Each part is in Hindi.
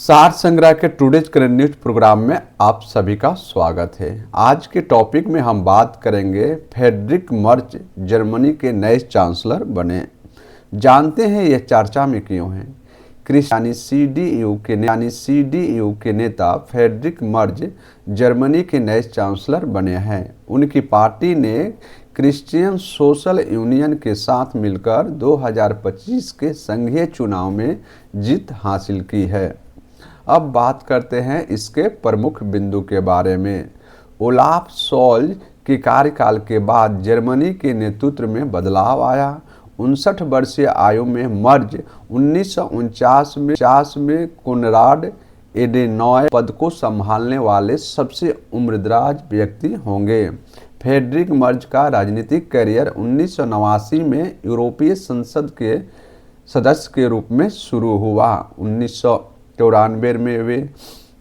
सार संग्रह के टुडेज करंट न्यूज प्रोग्राम में आप सभी का स्वागत है। आज के टॉपिक में हम बात करेंगे फ्रेडरिक मर्ज जर्मनी के नए चांसलर बने। जानते हैं यह चर्चा में क्यों है। सीडीयू के नेता फ्रेडरिक मर्ज जर्मनी के नए चांसलर बने हैं। उनकी पार्टी ने क्रिश्चियन सोशल यूनियन के साथ मिलकर 2025 के संघीय चुनाव में जीत हासिल की है। अब बात करते हैं इसके प्रमुख बिंदु के बारे में। ओलाफ शोल्ज के कार्यकाल के बाद जर्मनी के नेतृत्व में बदलाव आया। 59 वर्षीय आयु में मर्ज 1949 में कोनराड एडेनॉयर पद को संभालने वाले सबसे उम्रदराज व्यक्ति होंगे। फ्रेडरिक मर्ज का राजनीतिक करियर 1989 में यूरोपीय संसद के सदस्य के रूप में शुरू हुआ। 1994 में वे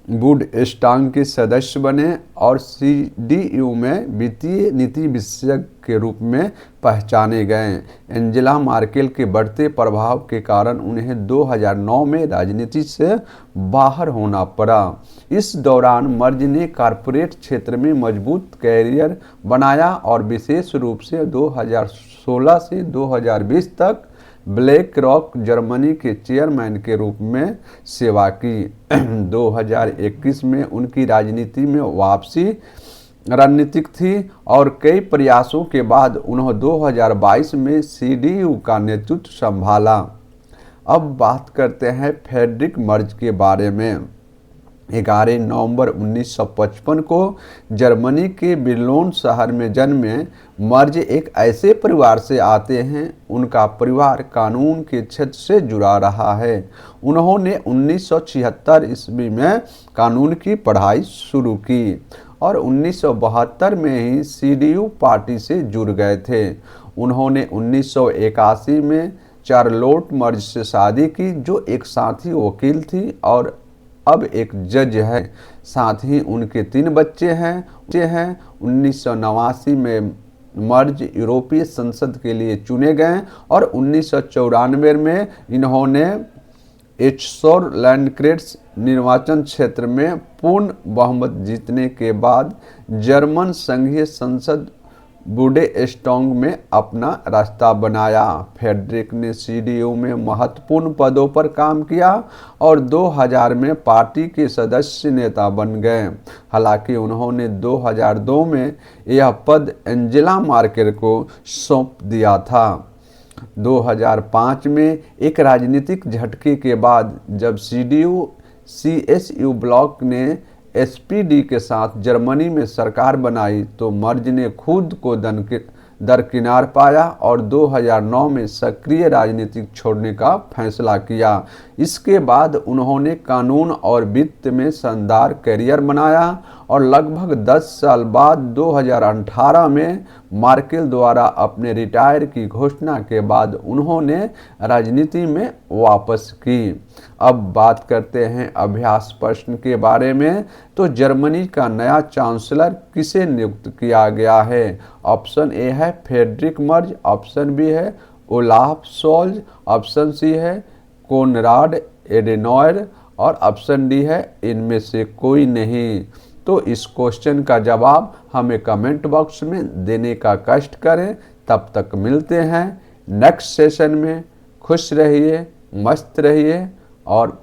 बुंडस्टाग के सदस्य बने और सीडीयू में वित्तीय नीति विशेषज्ञ के रूप में पहचाने गए। एंजेला मार्केल के बढ़ते प्रभाव के कारण उन्हें 2009 में राजनीति से बाहर होना पड़ा। इस दौरान मर्ज ने कॉरपोरेट क्षेत्र में मजबूत कैरियर बनाया और विशेष रूप से 2016 से 2020 तक ब्लैक रॉक जर्मनी के चेयरमैन के रूप में सेवा की। 2021 में उनकी राजनीति में वापसी रणनीतिक थी और कई प्रयासों के बाद उन्होंने 2022 में सीडीयू का नेतृत्व संभाला। अब बात करते हैं फ्रेडरिक मर्ज के बारे में। 11 नवंबर 1955 को जर्मनी के बिर्लोन शहर में जन्मे मर्ज एक ऐसे परिवार से आते हैं। उनका परिवार कानून के क्षेत्र से जुड़ा रहा है। उन्होंने 1976 ईस्वी में कानून की पढ़ाई शुरू की और 1972 में ही सीडीयू पार्टी से जुड़ गए थे। उन्होंने 1981 में चार्लोट मर्ज से शादी की, जो एक साथी वकील थी और अब एक जज है। साथ ही उनके 3 बच्चे हैं। 1989 में मर्ज यूरोपीय संसद के लिए चुने गए और 1994 में इन्होंने एच्सोर लैंडक्रेट्स निर्वाचन क्षेत्र में पूर्ण बहुमत जीतने के बाद जर्मन संघीय संसद बुंडेस्टाग में अपना रास्ता बनाया। फ्रेडरिक ने सीडीयू में महत्वपूर्ण पदों पर काम किया और 2000 में पार्टी के सदस्य नेता बन गए। हालांकि उन्होंने 2002 में यह पद एंजेला मार्केल को सौंप दिया था। 2005 में एक राजनीतिक झटके के बाद जब CSU ब्लॉक ने SPD के साथ जर्मनी में सरकार बनाई तो मर्ज ने खुद को दरकिनार पाया और 2009 में सक्रिय राजनीति छोड़ने का फैसला किया। इसके बाद उन्होंने कानून और वित्त में शानदार करियर बनाया और लगभग 10 साल बाद 2018 में मार्केल द्वारा अपने रिटायर की घोषणा के बाद उन्होंने राजनीति में वापस की। अब बात करते हैं अभ्यास प्रश्न के बारे में। तो जर्मनी का नया चांसलर किसे नियुक्त किया गया है? ऑप्शन ए है फ्रेडरिक मर्ज, ऑप्शन बी है ओलाफ शोल्ज, ऑप्शन सी है कोनराड एडेनॉयर और ऑप्शन डी है इनमें से कोई नहीं। तो इस क्वेश्चन का जवाब हमें कमेंट बॉक्स में देने का कष्ट करें। तब तक मिलते हैं नेक्स्ट सेशन में। खुश रहिए, मस्त रहिए और